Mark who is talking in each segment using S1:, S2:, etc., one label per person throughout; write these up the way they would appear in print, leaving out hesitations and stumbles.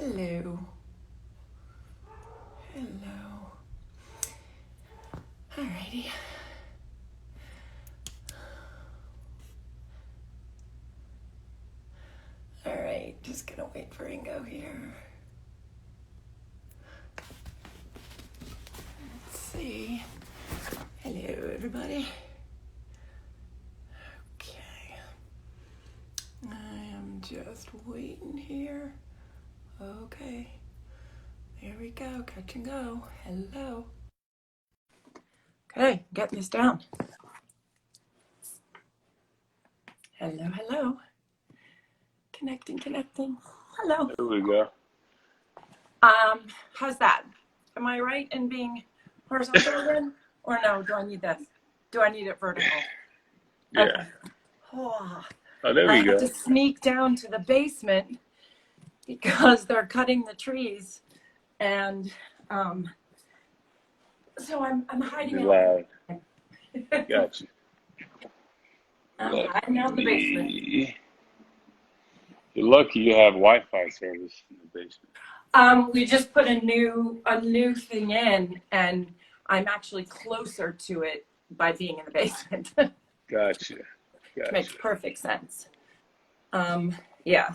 S1: Hello. Hello. Alrighty. Alright, just gonna wait for Ingo here. Let's see. Hello, everybody. Okay. I am just waiting here. Okay. There we go. Catch and go. Hello. Okay, getting this down. Hello, hello. Connecting. Hello.
S2: There we go.
S1: How's that? Am I right in being horizontal again? Or no, do I need this? Do I need it vertical?
S2: Yeah.
S1: Okay. Oh,
S2: There
S1: I
S2: we
S1: had
S2: go.
S1: to sneak down to the basement because they're cutting the trees. And so I'm hiding out.
S2: Loud. Gotcha.
S1: I'm hiding out in the basement.
S2: You're lucky you have Wi-Fi service in the basement.
S1: We just put a new thing in, and I'm actually closer to it by being in the basement.
S2: Gotcha.
S1: Which makes perfect sense. Yeah.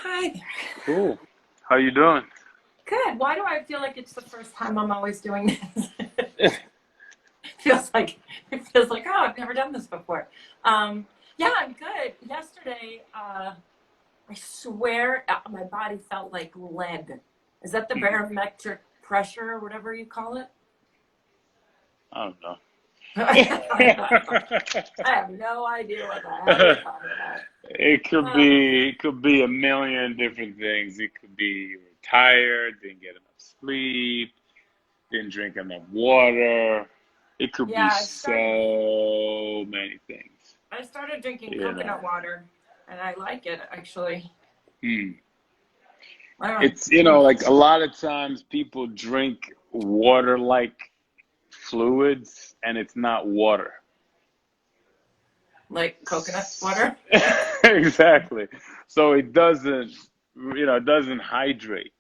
S1: Hi there.
S2: Cool. How you doing?
S1: Good. Why do I feel like it's the first time I'm always doing this? it feels like, oh, I've never done this before. Yeah, I'm good. Yesterday, I swear my body felt like lead. Is that the barometric pressure or whatever you call it?
S2: I don't know.
S1: I have no idea what the hell you're talking about.
S2: It could be a million different things. It could be you were tired, didn't get enough sleep, didn't drink enough water. It could be so many things.
S1: I started drinking coconut water, and I like it, actually.
S2: It's, like a lot of times people drink water-like fluids, and it's not water.
S1: Like coconut water?
S2: Exactly. So it doesn't hydrate.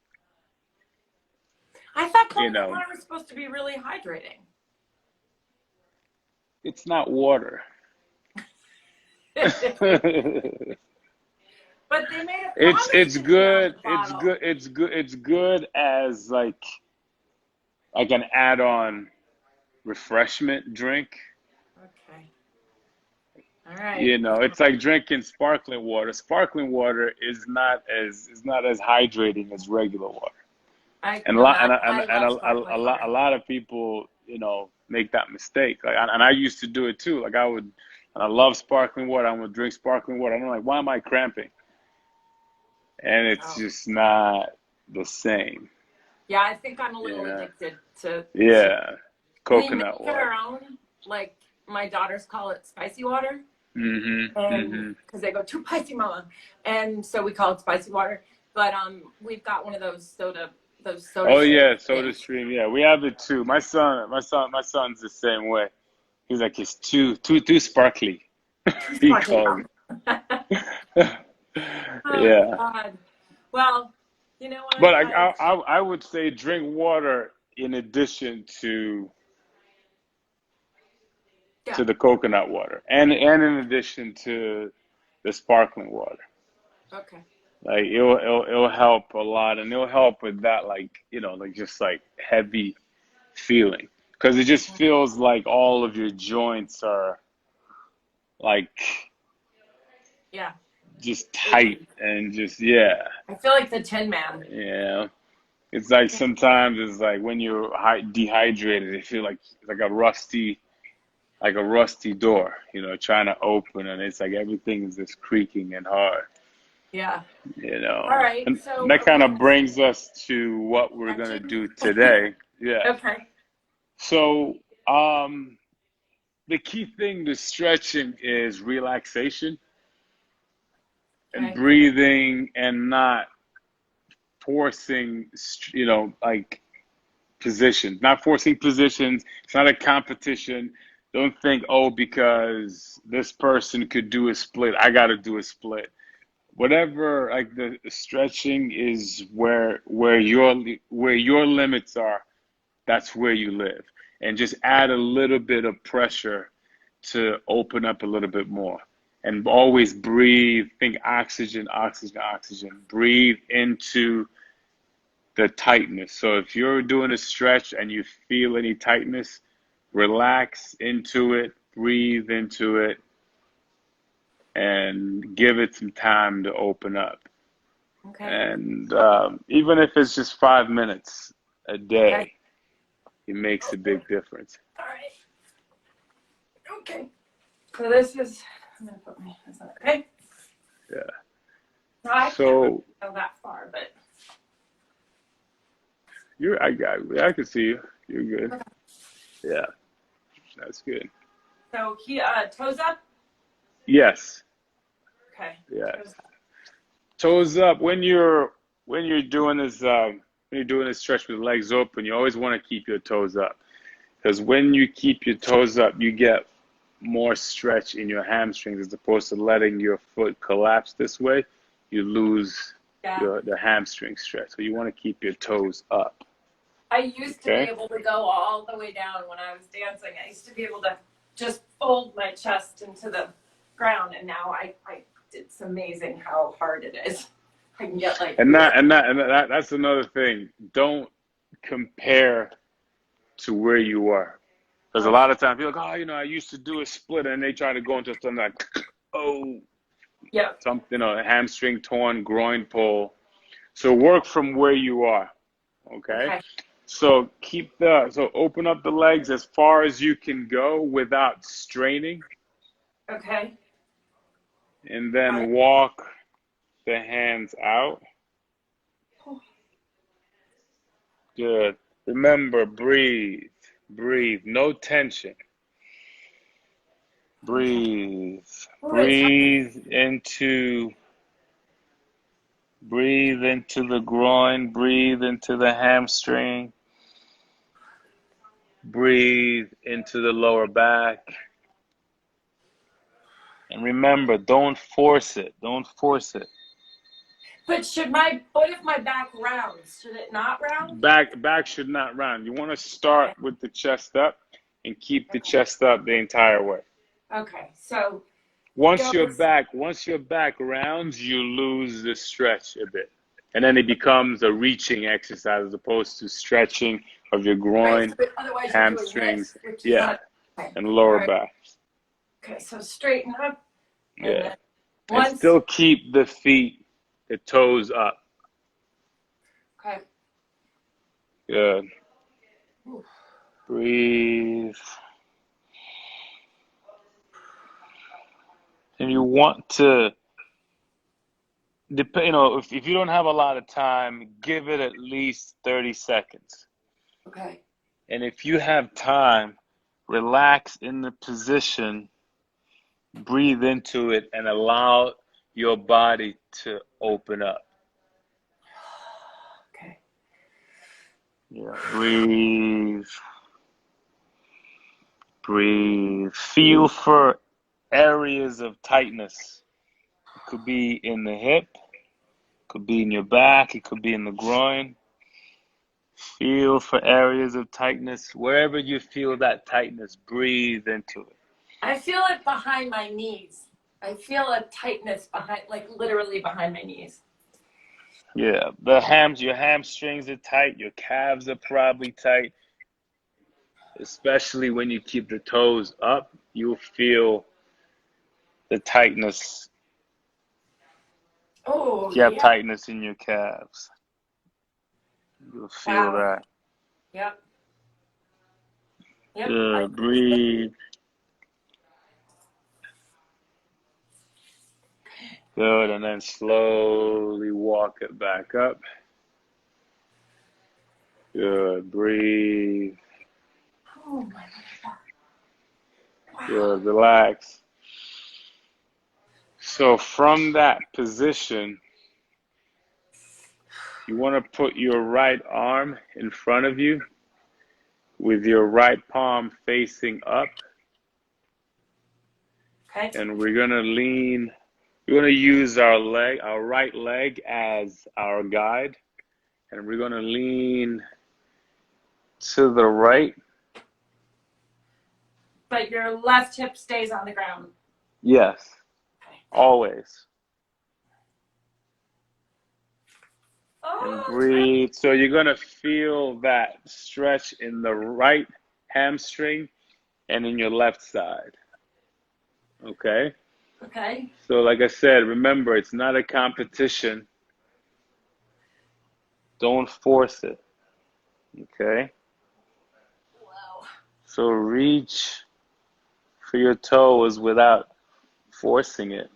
S1: I thought coconut water was supposed to be really hydrating.
S2: It's not water.
S1: But they made a promise.
S2: It's good. It's good as like an add-on refreshment drink.
S1: Okay. All right.
S2: It's like drinking sparkling water. Sparkling water is not as hydrating as regular water. A lot of people, make that mistake. Like, and I used to do it too. Like I love sparkling water. I would drink sparkling water. And I'm like, why am I cramping? And it's just not the same.
S1: Yeah, I think I'm a little addicted to.
S2: Yeah, coconut water.
S1: We make our own. Like my daughters call it spicy water. Because they go too spicy, mama, and so we call it spicy water. But we've got one of those soda.
S2: Oh yeah, Soda Stream. Yeah, we have it too. My son's the same way. He's like, it's too sparkly. He calls it. Yeah.
S1: God. Well, you know what?
S2: But I would say drink water in addition to the coconut water, and in addition to the sparkling water.
S1: Okay.
S2: Like it'll help a lot, and it'll help with that, like just like heavy feeling, because it just feels like all of your joints are like just tight and just
S1: I feel like the Tin Man.
S2: Yeah, it's like sometimes it's like when you're dehydrated, it feels like it's like a rusty door, trying to open, and it's like everything is just creaking and hard.
S1: Yeah.
S2: All
S1: right.
S2: And
S1: so
S2: that kind of brings us to what we're going to do today. Yeah.
S1: Okay.
S2: So, the key thing to stretching is relaxation and breathing, and not forcing, like positions, not forcing positions. It's not a competition. Don't think, oh, because this person could do a split, I got to do a split. whatever, like the stretching is where your limits are, that's where you live. And just add a little bit of pressure to open up a little bit more. And always breathe, think oxygen, oxygen, oxygen. Breathe into the tightness. So if you're doing a stretch and you feel any tightness, relax into it, breathe into it, and give it some time to open up.
S1: Okay.
S2: And even if it's just 5 minutes a day,
S1: Okay.
S2: it makes a big difference.
S1: All right. Okay. So this is, I'm going to put my hands on it. Okay.
S2: Yeah.
S1: No, I can't really go that far, but.
S2: I can see you. You're good.
S1: Okay.
S2: Yeah. That's good.
S1: So toes up?
S2: Yes.
S1: Okay.
S2: Yes.
S1: Toes up.
S2: Toes up. When you're doing this stretch with the legs open, you always want to keep your toes up. Because when you keep your toes up, you get more stretch in your hamstrings as opposed to letting your foot collapse this way. You lose the hamstring stretch. So you want to keep your toes up.
S1: I used to be able to go all the way down when I was dancing. I used to be able to just fold my chest into the ground, and now it's amazing how hard it is. I can get like.
S2: And that's another thing. Don't compare to where you are. Because a lot of times people go, oh, I used to do a split, and they try to go into something like, something, a hamstring torn, groin pull. So work from where you are, okay? So open up the legs as far as you can go without straining.
S1: Okay.
S2: And then walk the hands out. Good. Remember, breathe. Breathe. No tension. Breathe. Breathe into the groin. Breathe into the hamstring. Breathe into the lower back. And remember, don't force it. Don't force it.
S1: But what if my back rounds? Should it not round?
S2: Back should not round. You want to start with the chest up and keep the chest up the entire way.
S1: Okay, so
S2: once your back rounds, you lose the stretch a bit, and then it becomes a reaching exercise as opposed to stretching of your groin, hamstrings, and lower back.
S1: Okay, so straighten up.
S2: And still keep the toes up.
S1: Okay.
S2: Good. Ooh. Breathe. And you want to, if you don't have a lot of time, give it at least 30 seconds.
S1: Okay.
S2: And if you have time, relax in the position, breathe into it, and allow your body to open up.
S1: Okay.
S2: Yeah. Breathe. Breathe. Feel for areas of tightness. It could be in the hip, it could be in your back, it could be in the groin. Feel for areas of tightness. Wherever you feel that tightness, breathe into it.
S1: I feel it behind my knees. I feel a tightness literally behind my knees.
S2: Yeah, your hamstrings are tight, your calves are probably tight. Especially when you keep the toes up, you'll feel the tightness.
S1: Oh,
S2: if you have tightness in your calves, you'll feel that.
S1: Yep.
S2: Good. Breathe. Good, and then slowly walk it back up. Good. Breathe.
S1: Oh my God. Wow.
S2: Good. Relax. So from that position, you want to put your right arm in front of you with your right palm facing up.
S1: Okay.
S2: And we're going to lean We're going to use our right leg as our guide, and we're going to lean to the right.
S1: But your left hip stays on the ground.
S2: Yes, always. And breathe. So you're going to feel that stretch in the right hamstring and in your left side. Okay?
S1: Okay.
S2: So like I said, remember, it's not a competition. Don't force it. Okay?
S1: Wow.
S2: So reach for your toes without forcing it.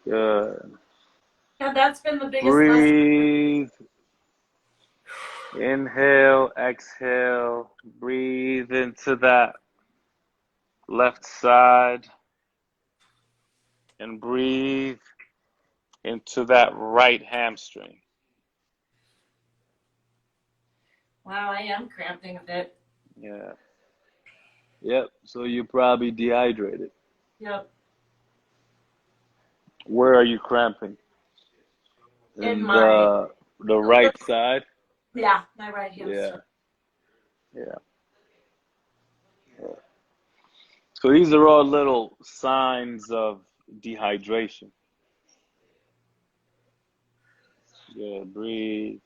S2: Good.
S1: Yeah, that's been the biggest
S2: Breathe. Inhale, exhale. Breathe into that left side. And breathe into that right hamstring.
S1: Wow, I am cramping a bit.
S2: Yeah. Yep. So you're probably dehydrated.
S1: Yep.
S2: Where are you cramping?
S1: In my
S2: the right side?
S1: Yeah, my right
S2: Yeah.
S1: hamstring.
S2: Yeah. Yeah. So these are all little signs of dehydration. Good. Breathe.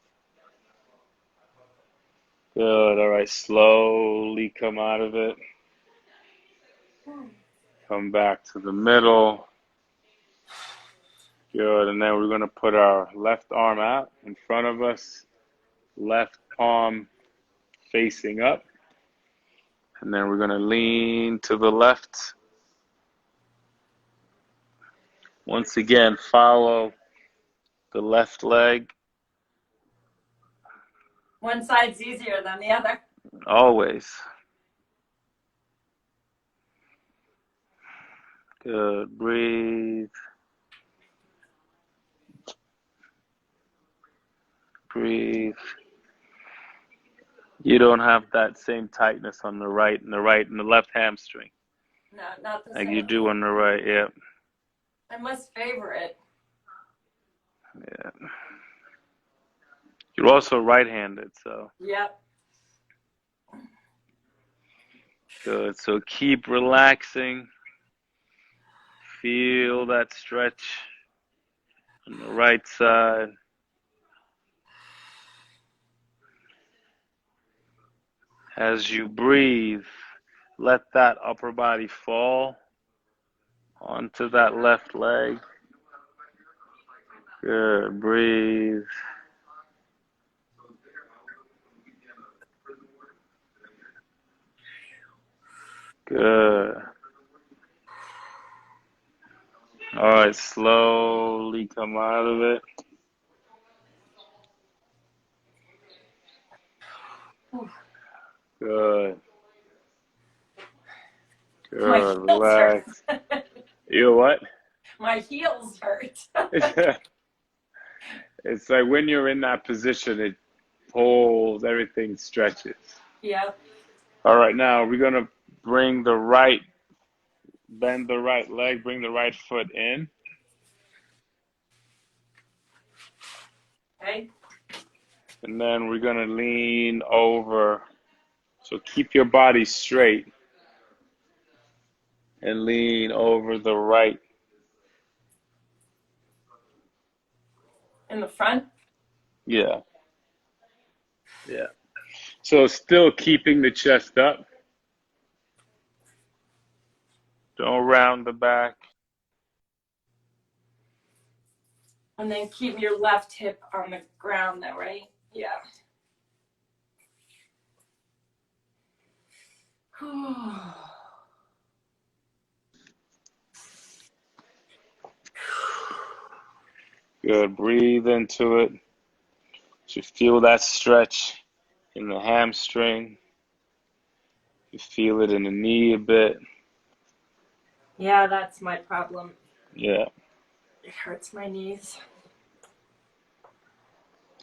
S2: Good. All right. Slowly come out of it. Come back to the middle. Good. And then we're going to put our left arm out in front of us. Left palm facing up. And then we're going to lean to the left. Once again, follow the left leg.
S1: One side's easier than the other.
S2: Always. Good. Breathe. Breathe. You don't have that same tightness on the right and the left hamstring.
S1: No, not the
S2: Like
S1: same.
S2: you do on the right, yep.
S1: I must favor it.
S2: Yeah. You're also right-handed, so.
S1: Yep.
S2: Good. So keep relaxing. Feel that stretch on the right side. As you breathe, let that upper body fall onto that left leg. Good. Breathe. Good. All right, slowly come out of it. Good.
S1: My
S2: Good.
S1: heels hurt.
S2: Relax. You know what?
S1: My heels hurt.
S2: It's like when you're in that position, it pulls, everything stretches.
S1: Yep.
S2: All right, now we're going to bring bend the right leg, bring the right foot in.
S1: Okay.
S2: And then we're going to lean over. So keep your body straight and lean over the right.
S1: In the front?
S2: Yeah. Yeah. So still keeping the chest up. Don't round the back.
S1: And then keep your left hip on the ground though, right? Yeah.
S2: Good. Breathe into it. You feel that stretch in the hamstring. You feel it in the knee a bit.
S1: Yeah, that's my problem.
S2: Yeah.
S1: It hurts my knees.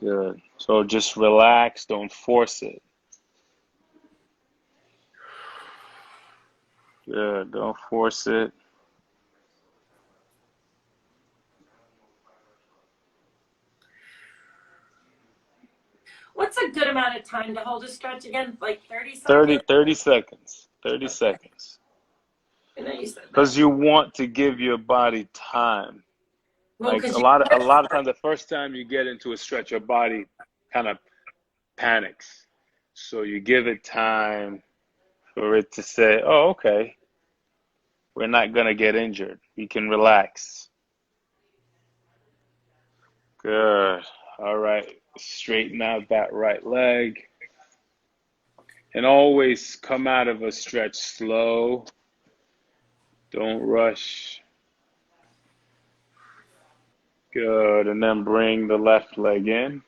S2: Good. So just relax. Don't force it. Good. Don't force it.
S1: What's a good amount of time to hold a stretch again? Like 30
S2: 30,
S1: seconds?
S2: 30 seconds. 30
S1: Okay.
S2: seconds.
S1: I know you said that.
S2: Because you want to give your body time.
S1: Well,
S2: Like
S1: because
S2: a
S1: you
S2: lot of
S1: put
S2: a
S1: it
S2: lot of
S1: for
S2: times, the first time you get into a stretch, your body kind of panics. So you give it time for it to say, "Oh, okay, we're not gonna get injured. We can relax." Good. All right. Straighten out that right leg. And always come out of a stretch slow. Don't rush. Good. And then bring the left leg in.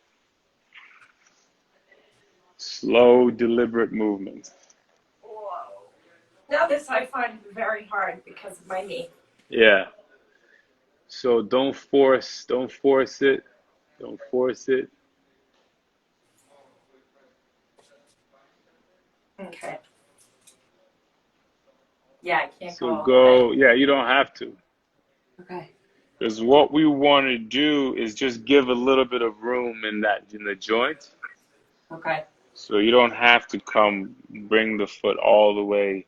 S2: Slow, deliberate movements.
S1: Whoa. Now this I find very hard because of my knee.
S2: Yeah. So don't force it. Don't force it.
S1: Okay. Yeah, I can't go
S2: So
S1: all the way.
S2: go, yeah, you don't have to.
S1: Okay.
S2: Because what we want to do is just give a little bit of room in the joint.
S1: Okay.
S2: So you don't have to bring the foot all the way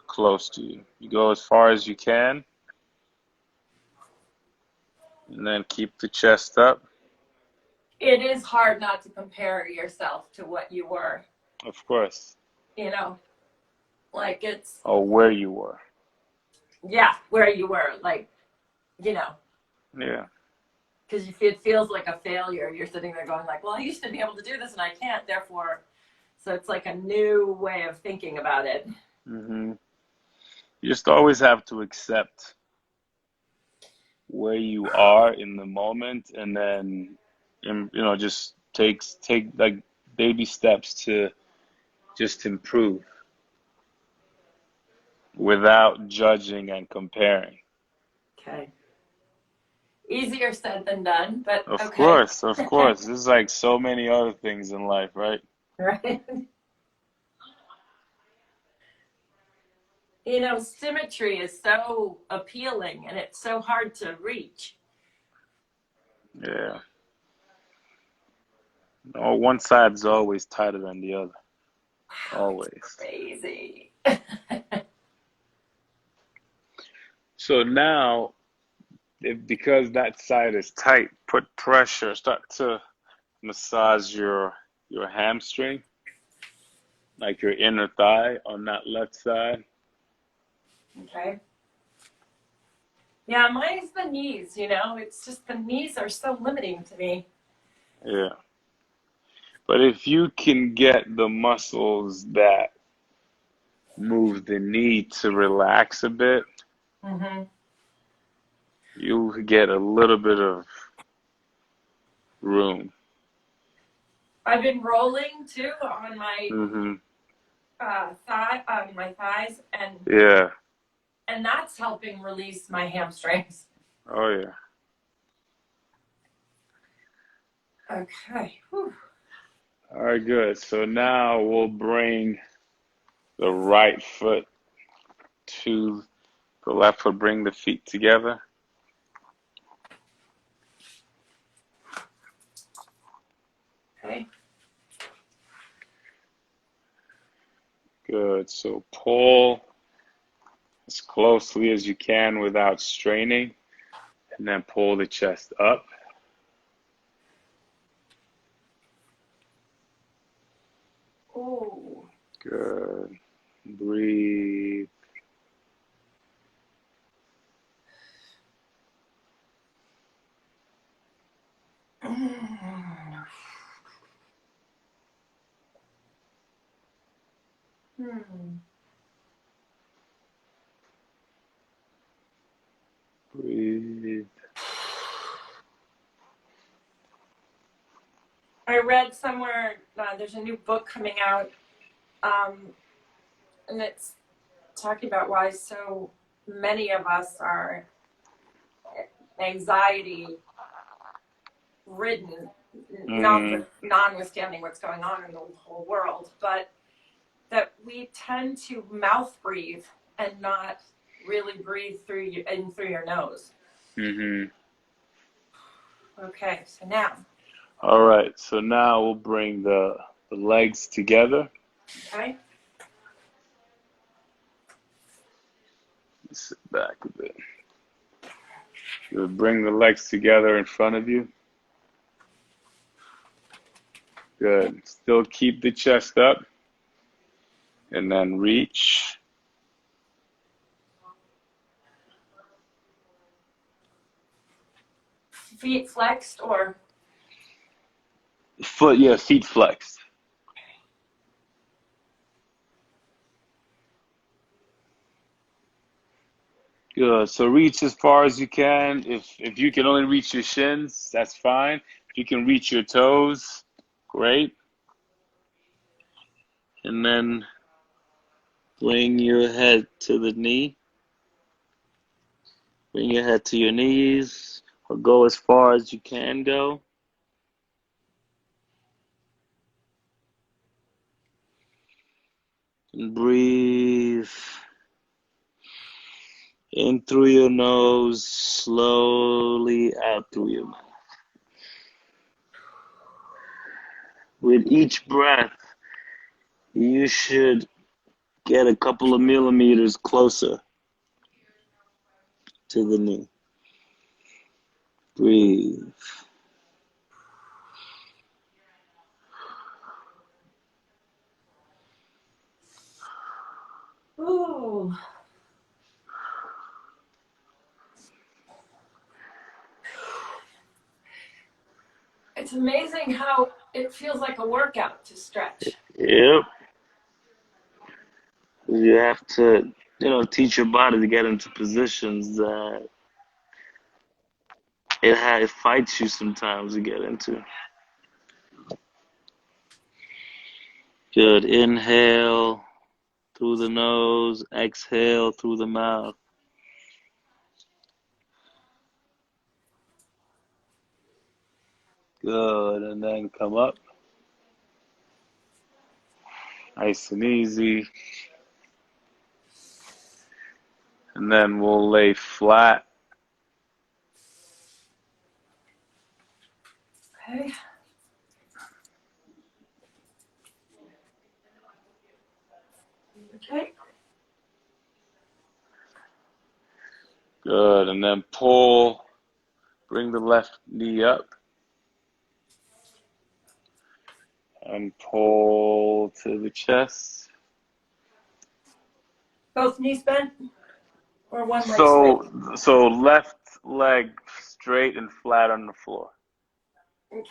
S2: close to you. You go as far as you can, and then keep the chest up.
S1: It is hard not to compare yourself to what you were,
S2: Of course.
S1: you know, like it's,
S2: Or where you were.
S1: yeah, where you were, like, you know,
S2: Yeah.
S1: because if it feels like a failure, you're sitting there going like, well, I used to be able to do this and I can't, therefore. So it's like a new way of thinking about it.
S2: You just always have to accept where you are in the moment, and then, just take like baby steps to just improve without judging and comparing.
S1: Okay. Easier said than done, but
S2: Of
S1: okay.
S2: course, of course. There's like so many other things in life, right?
S1: Right? You know, symmetry is so appealing and it's so hard to reach.
S2: Yeah. No, one side's always tighter than the other.
S1: Wow, it's
S2: Always.
S1: crazy.
S2: So now, because that side is tight, put pressure. Start to massage your hamstring, like your inner thigh on that left side.
S1: Okay. Yeah, mine's the knees, you know, it's just the knees are so limiting to me.
S2: Yeah. But if you can get the muscles that move the knee to relax a bit,
S1: Mm-hmm.
S2: you get a little bit of room.
S1: I've been rolling too on my
S2: Hmm.
S1: my thighs,
S2: Yeah.
S1: and that's helping release my hamstrings.
S2: Oh, yeah.
S1: Okay. Whew.
S2: All right, good. So now we'll bring the right foot to the left foot, bring the feet together.
S1: Okay.
S2: Good. So pull as closely as you can without straining, and then pull the chest up.
S1: Ooh.
S2: Good. Breathe.
S1: Mm. Hmm.
S2: Breathe.
S1: I read somewhere there's a new book coming out, and it's talking about why so many of us are anxiety ridden,
S2: Mm-hmm.
S1: notwithstanding what's going on in the whole world. But that we tend to mouth breathe and not really breathe through your nose.
S2: Mm-hmm.
S1: Okay, so now.
S2: All right, so now we'll bring the legs together.
S1: Okay.
S2: Sit back a bit. You'll bring the legs together in front of you. Good. Still keep the chest up. And then reach.
S1: Feet flexed or?
S2: Feet flexed. Good. So reach as far as you can. If you can only reach your shins, that's fine. If you can reach your toes, great. And then bring your head to the knee. Bring your head to your knees, or go as far as you can go. And breathe in through your nose, slowly out through your mouth. With each breath, you should get a couple of millimeters closer to the knee. Breathe.
S1: Ooh. It's amazing how it feels like a workout to stretch.
S2: Yep. You have to, teach your body to get into positions that it fights you sometimes to get into. Good. Inhale through the nose, exhale through the mouth. Good. And then come up. Nice and easy. And then we'll lay flat.
S1: Okay. Okay.
S2: Good. And then pull. Bring the left knee up. And pull to the chest.
S1: Both knees bent? Or one leg straight?
S2: So left leg straight and flat on the floor.
S1: Okay.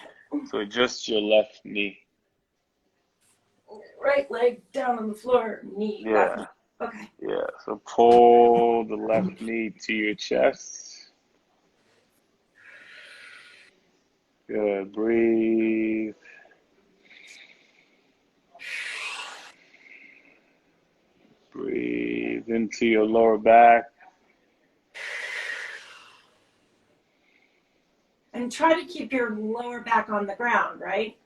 S2: So just your left knee.
S1: Right leg down on the floor, knee, left knee. Okay.
S2: Yeah, so pull the left knee to your chest. Good, breathe. Breathe into your lower back.
S1: And try to keep your lower back on the ground, right?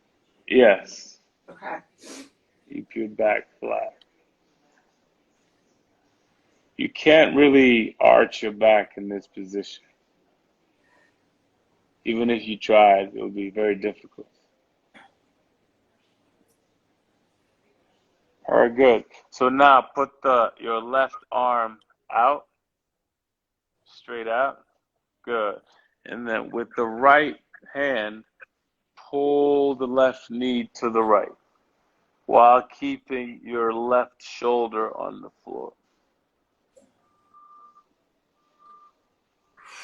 S2: Yes.
S1: Okay.
S2: Keep your back flat. You can't really arch your back in this position. Even if you tried, it would be very difficult. All right, good. So now put your left arm out, straight out. Good. And then with the right hand, pull the left knee to the right while keeping your left shoulder on the floor.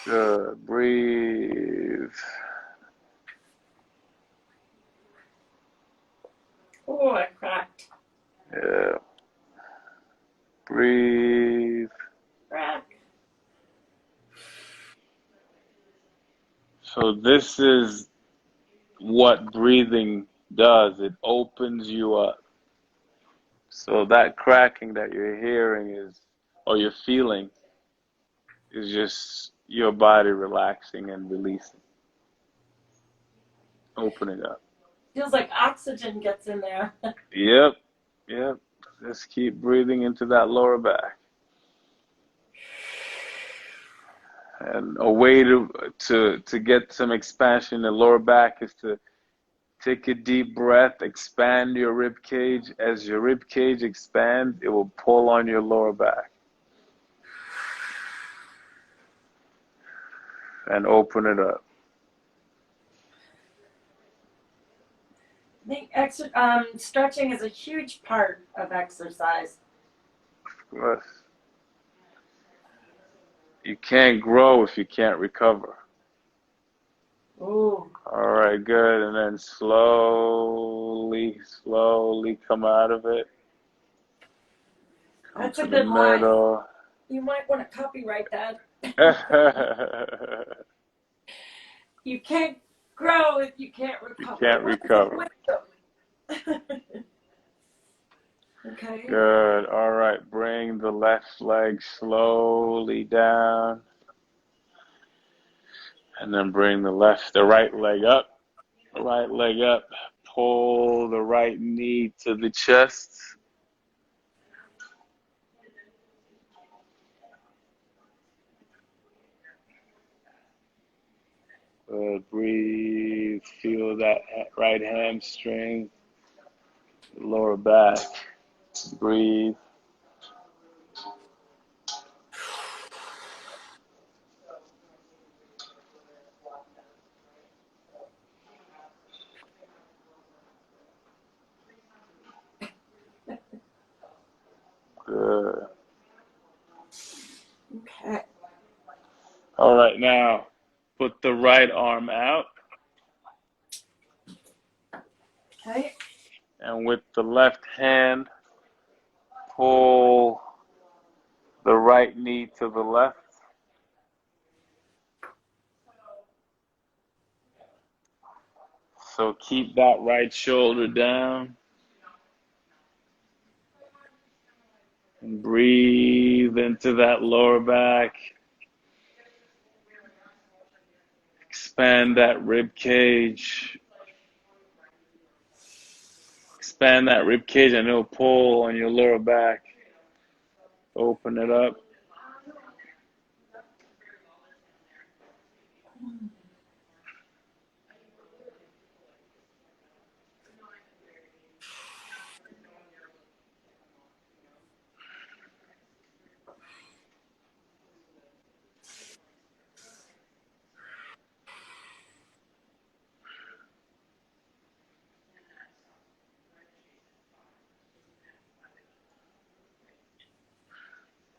S2: Good. Breathe.
S1: Oh, I cracked.
S2: Yeah. Breathe.
S1: Crack.
S2: So this is what breathing does. It opens you up. So that cracking that you're hearing or you're feeling, is just your body relaxing and releasing, opening up.
S1: Feels like oxygen gets in there.
S2: Yep, yep. Just keep breathing into that lower back. And a way to get some expansion in the lower back is to take a deep breath, expand your rib cage. As your rib cage expands, it will pull on your lower back. And open it up.
S1: I think stretching is a huge part of exercise.
S2: Of course. You can't grow if you can't recover.
S1: Ooh.
S2: All right, good. And then slowly come out of it.
S1: That's a good line. You might want to copyright that. You can't grow if you can't recover.
S2: You can't recover.
S1: Okay.
S2: Good. All right. Bring the left leg slowly down. And then bring the right leg up. Right leg up. Pull the right knee to the chest. Good. Breathe. Feel that right hamstring. Lower back. Breathe. Good.
S1: Okay.
S2: All right, now put the right arm out.
S1: Okay.
S2: And with the left hand, pull the right knee to the left. So keep that right shoulder down. And breathe into that lower back. Expand that rib cage. Expand that rib cage and it'll pull on your lower back. Open it up.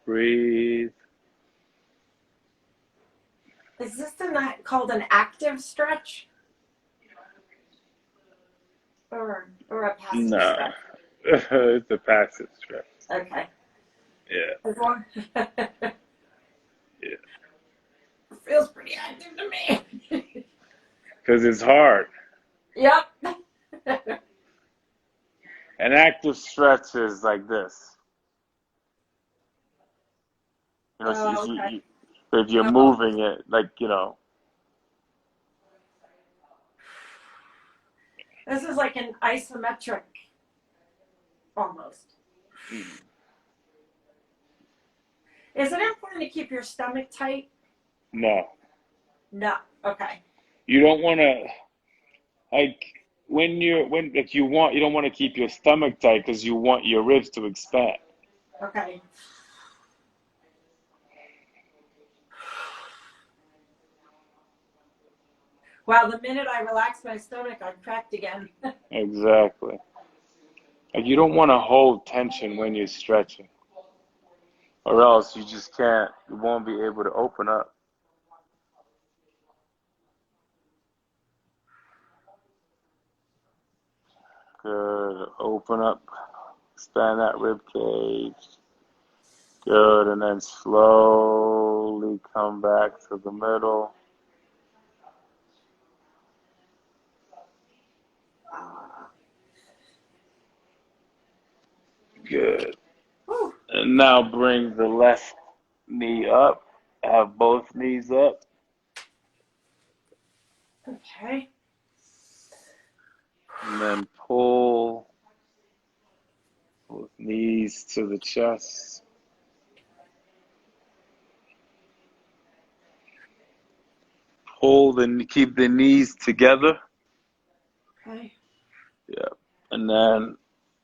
S2: Breathe.
S1: Is this called an active stretch? Or a passive stretch?
S2: It's a passive stretch.
S1: Okay.
S2: Yeah.
S1: As long
S2: Yeah.
S1: It feels pretty active to me.
S2: Because it's hard.
S1: Yep.
S2: An active stretch is like this. You know,
S1: Oh, okay.
S2: if you're moving it, like,
S1: This is like an isometric, almost. Is it important to keep your stomach tight?
S2: No.
S1: No. Okay.
S2: You don't want to, like, you don't want to keep your stomach tight because you want your ribs to expand.
S1: Okay. Wow, the minute I relax my stomach, I'm cracked again.
S2: Exactly. Like, you don't want to hold tension when you're stretching, or else you won't be able to open up. Good. Open up. Expand that rib cage. Good. And then slowly come back to the middle. Good.
S1: Whew.
S2: And now bring the left knee up. Have both knees up.
S1: Okay.
S2: And then pull Both knees to the chest. Keep the knees together.
S1: Okay.
S2: Yeah. And then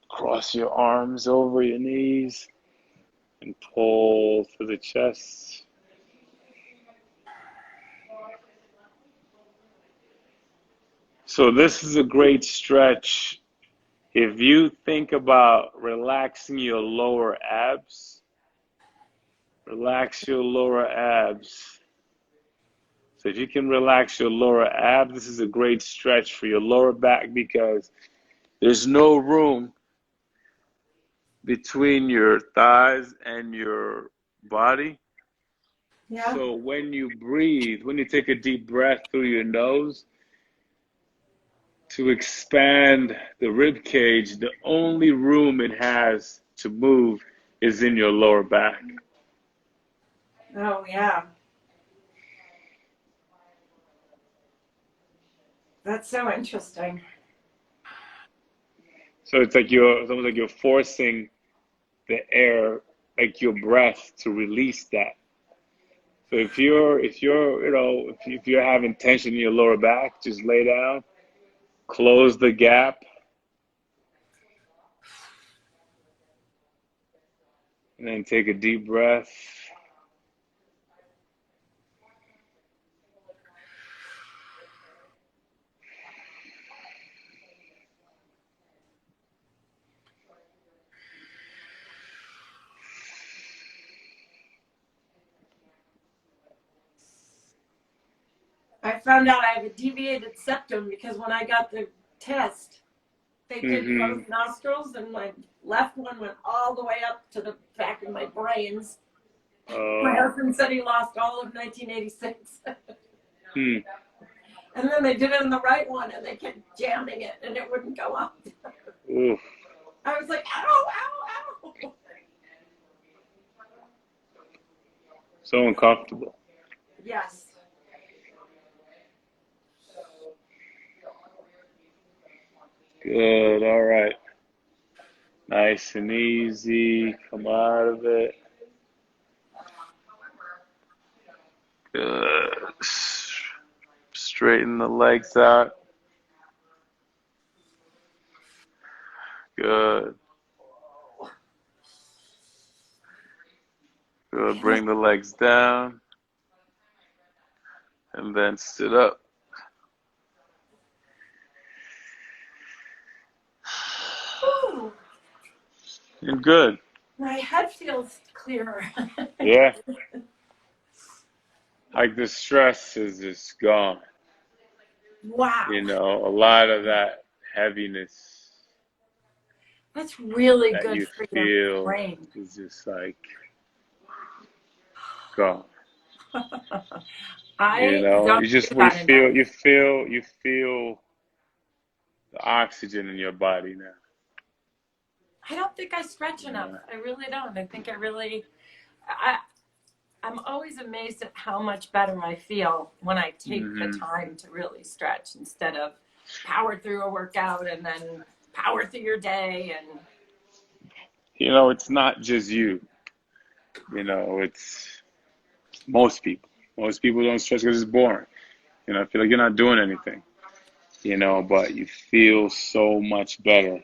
S2: cross your arms over your knees and pull to the chest. So this is a great stretch. If you think about relaxing your lower abs, relax your lower abs. So if you can relax your lower abs, this is a great stretch for your lower back because there's no room between your thighs and your body.
S1: Yeah.
S2: So when you breathe, when you take a deep breath through your nose to expand the rib cage, the only room it has to move is in your lower back.
S1: Oh, yeah. That's so interesting.
S2: So it's almost like you're forcing the air, like your breath, to release that. So if you're having tension in your lower back, just lay down, close the gap, and then take a deep breath.
S1: I found out I have a deviated septum because when I got the test, they did
S2: Mm-hmm.
S1: both nostrils, and my left one went all the way up to the back of my brains. My
S2: Uh,
S1: husband said he lost all of 1986.
S2: hmm.
S1: And then they did it in the right one, and they kept jamming it, and it wouldn't go up.
S2: Oof.
S1: I was like, ow, ow, ow.
S2: So uncomfortable.
S1: Yes.
S2: Good. All right. Nice and easy. Come out of it. Good. Straighten the legs out. Good. Good. Bring the legs down and then sit up.
S1: Ooh,
S2: And good.
S1: my head feels clearer.
S2: Yeah. Like the stress is just gone.
S1: Wow.
S2: A lot of that heaviness
S1: That's really
S2: that
S1: good
S2: you
S1: for your
S2: feel
S1: brain.
S2: is just like gone.
S1: I
S2: You
S1: don't
S2: just
S1: do that enough.
S2: you feel the oxygen in your body now.
S1: I don't think I stretch enough.
S2: Yeah.
S1: I really don't. I think I, I'm always amazed at how much better I feel when I take the
S2: Hmm.
S1: time to really stretch instead of power through a workout and then power through your day. And
S2: It's not just you. It's most people. Most people don't stretch because it's boring. I feel like you're not doing anything. But you feel so much better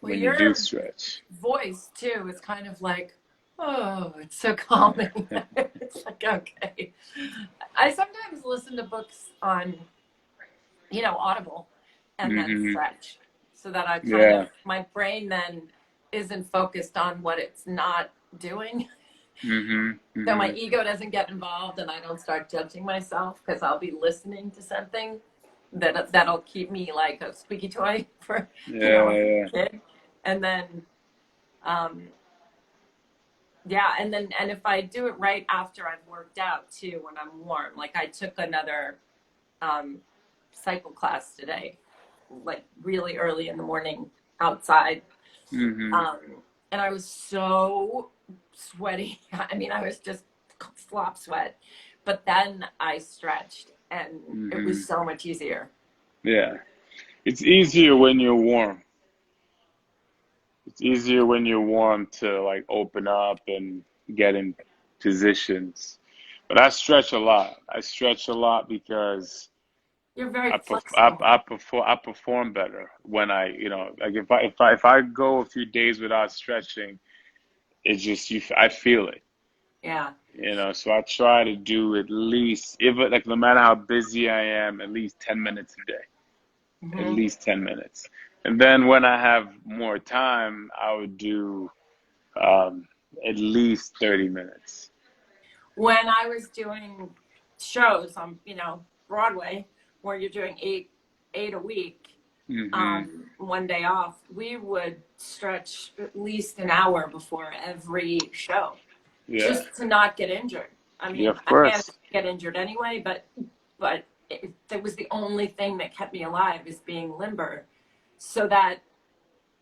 S1: well,
S2: when you do
S1: your
S2: stretch.
S1: voice too is kind of like, oh, it's so calming. It's like, okay. I sometimes listen to books on, Audible and then
S2: Hmm.
S1: stretch so that I kind of,
S2: Yeah.
S1: my brain then isn't focused on what it's not doing.
S2: Hmm.
S1: So my
S2: Hmm.
S1: ego doesn't get involved and I don't start judging myself because I'll be listening to something that'll keep me like a squeaky toy for,
S2: Yeah.
S1: a kid. And then, um, yeah, and if I do it right after I've worked out too, when I'm warm, like I took another um, cycle class today, like really early in the morning outside,
S2: Hmm.
S1: um, and I was so sweaty. I mean, I was just slop sweat, but then I stretched, and it was
S2: Hmm.
S1: so much easier.
S2: Yeah. It's easier when you're warm. It's easier when you're warm to like open up and get in positions. But I stretch a lot because
S1: You're very flexible.
S2: I perform better when like if I go a few days without stretching, it's just I feel it.
S1: Yeah.
S2: So I try to do at least, if it, like no matter how busy I am, at least 10 minutes a day. At
S1: Hmm.
S2: least 10 minutes. And then when I have more time, I would do at least 30 minutes.
S1: When I was doing shows on, Broadway, where you're doing eight a week,
S2: Hmm.
S1: one day off, we would stretch at least an hour before every show,
S2: Yeah.
S1: just to not get injured. I
S2: Yeah,
S1: mean,
S2: of
S1: I managed
S2: course.
S1: to get injured anyway, but it was the only thing that kept me alive, is being limber, so that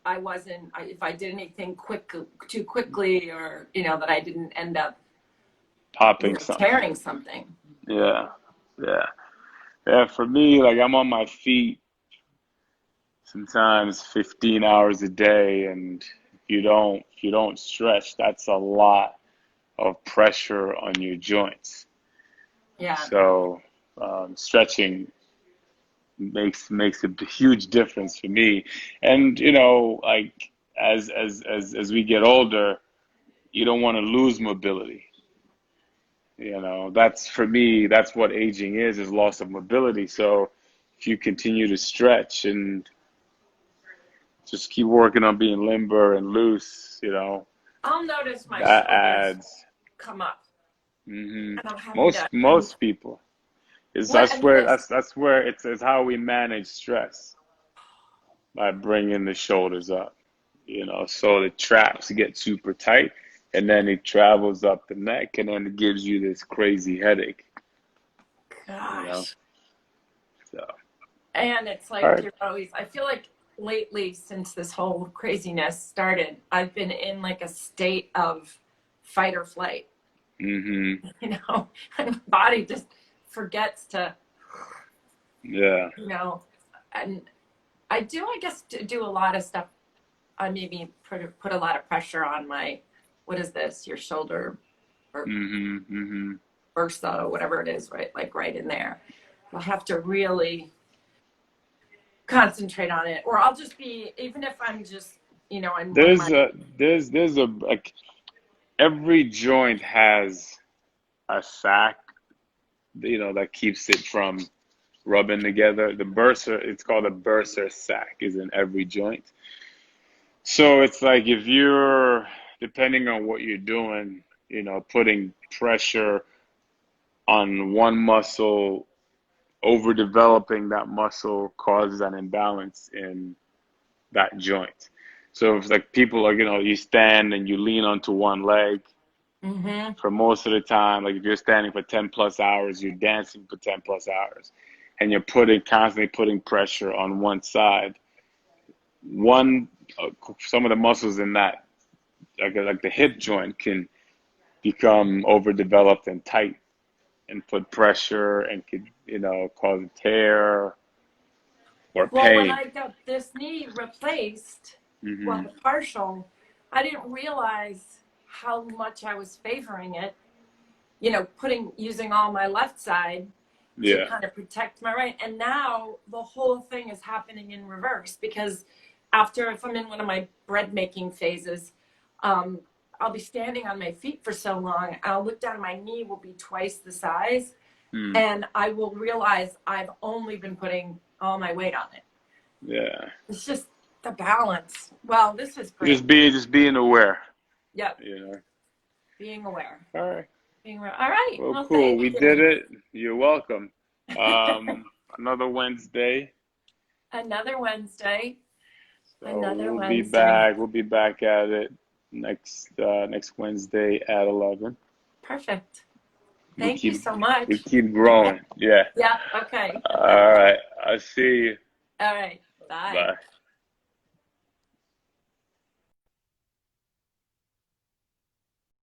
S1: if I did anything too quickly, or that I didn't end up
S2: Popping something.
S1: tearing something.
S2: Yeah. Yeah. Yeah, for me, like I'm on my feet sometimes 15 hours a day, and if you don't stretch, that's a lot of pressure on your joints.
S1: Yeah.
S2: So stretching makes a huge difference for me. And like as we get older, you don't want to lose mobility. That's for me, that's what aging is loss of mobility. So if you continue to stretch and just keep working on being limber and loose,
S1: I'll notice my
S2: that
S1: shoulders
S2: adds.
S1: come up,
S2: Hmm.
S1: and I'm having
S2: Most
S1: to. And
S2: most people is
S1: what?
S2: that's
S1: And
S2: where
S1: this.
S2: that's where it's how we manage stress, by bringing the shoulders up. So the traps get super tight, and then it travels up the neck, and then it gives you this crazy headache, you know.
S1: Gosh.
S2: So,
S1: And it's
S2: all
S1: like
S2: right.
S1: you're always. I feel like lately, since this whole craziness started, I've been in like a state of fight or flight.
S2: Mm-hmm.
S1: And my body just forgets to,
S2: Yeah.
S1: you know, and I do, I guess, do a lot of stuff. I maybe put a lot of pressure on my, what is this? Your shoulder, or
S2: Mm-hmm. Mm-hmm.
S1: bursa, whatever it is, right? Like right in there. I'll have to really concentrate on it, or I'll just be, even if I'm just, in one of
S2: There's
S1: my.
S2: a there's a like every joint has a sac, that keeps it from rubbing together. The bursa, it's called a bursa sac, is in every joint. So it's like if you're, depending on what you're doing, putting pressure on one muscle, overdeveloping that muscle causes an imbalance in that joint. So if like people are, you stand and you lean onto one leg
S1: Mm-hmm.
S2: for most of the time, like if you're standing for 10 plus hours, you're dancing for 10 plus hours, and you're constantly putting pressure on one side. One, some of the muscles in that, like the hip joint, can become overdeveloped and tight and put pressure and could, cause a tear or
S1: Well, when
S2: pain.
S1: I got this knee replaced, well,
S2: Hmm.
S1: the partial, I didn't realize how much I was favoring it, using all my left side to
S2: Yeah.
S1: kind of protect my right. And now the whole thing is happening in reverse, because if I'm in one of my bread making phases, um, I'll be standing on my feet for so long, I'll look down, my knee will be twice the size,
S2: Mm.
S1: and I will realize I've only been putting all my weight on it.
S2: Yeah.
S1: It's just the balance. Well, this is great.
S2: Just being aware,
S1: Yep.
S2: you know.
S1: Being aware.
S2: All right.
S1: Being aware. All right.
S2: Well,
S1: Well,
S2: cool.
S1: thank
S2: We did
S1: you.
S2: it. You're welcome. Another Wednesday.
S1: Another Wednesday.
S2: So
S1: Another
S2: we'll be
S1: Wednesday.
S2: back. We'll be back at it next Wednesday at 11.
S1: Perfect.
S2: We
S1: Thank you
S2: keep
S1: so
S2: we
S1: much.
S2: keep growing. Yeah.
S1: Yeah. Okay.
S2: All right. I'll see you.
S1: All right. Bye.
S2: Bye.